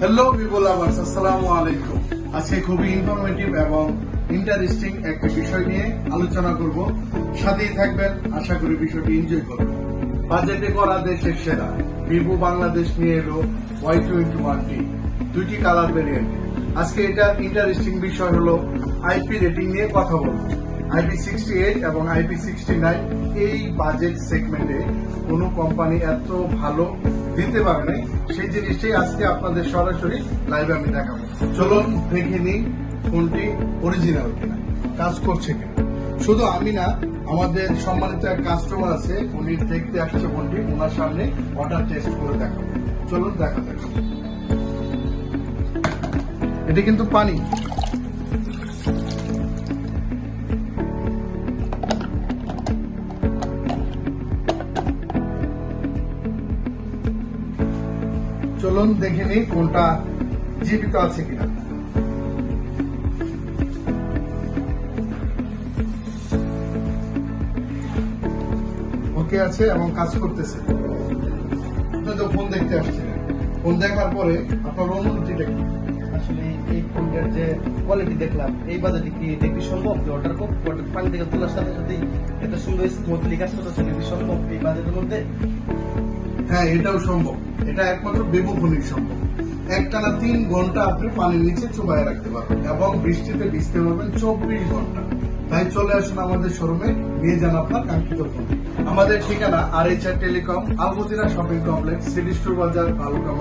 Hello people lovers, আসসালামু আলাইকুম। আজকে খুবই ইনফরমেটিভ এবং ইন্টারেস্টিং একটি বিষয় নিয়ে আলোচনা করব। সাথেই থাকবেন, আশা করি বিষয়টি এনজয় করবেন। বাজেটে করা দেশের সেরা ভিভো বাংলাদেশ নিয়ে এলো Y21T, দুইটি কালার ভেরিয়েন্ট। আজকে এটার ইন্টারেস্টিং বিষয় হলো আইপি রেটিং নিয়ে কথা বলবো। IP68 এবং IP69 এই বাজেট সেগমেন্টে কোনো কোম্পানি এত ভালো দিতে পারে নাই, সেই জিনিসটাই আজকে আপনাদের সরাসরি লাইভে আমি দেখাবো। চলুন দেখে নিই ফোনটি অরিজিনাল কিনা, কাজ করছে কিনা। শুধু আমি না, আমাদের সম্মানিত এক কাস্টমার আছে, উনি দেখতে আসছে ফোনটি, ওনার সামনে অর্ডার টেস্ট করে দেখাবো। চলুন দেখা যাক। এটা কিন্তু পানি। চলুন দেখে নিই ফোনটা জীবিত আছে কিনা। ওকে আছে এবং কাজ করতেছে। আপনি তো ফোন দেখতে আসছিলেন, ফোন দেখার পরে আপনার অনুভূতিটা কি? আসলে এই ফোনটার যে কোয়ালিটি দেখলাম, এই বাজেটে কি দেখবি সম্ভব যে অর্ডার পানি থেকে তোলার সাথে সাথেই একটা সুন্দর স্মুথলি কাজ করতে দেখবি সম্ভব এই বাজেটের মধ্যে? হ্যাঁ, এটাও সম্ভব। এটা একমাত্র ভিভো ফোনই সম্ভব। একটানা 3 ঘন্টা আপনি পানির নিচে চুবাই রাখতে পারবেন এবং বৃষ্টিতে ভিজতে পারবেন 24 ঘন্টা। তাই চলে আসুন আমাদের শোরুমে, নিয়ে যান আপনার কাঙ্ক্ষিত ফোন। আমাদের ঠিকানা RH telecom, Al Madina shopping complex, city store বাজার, ভালুকা।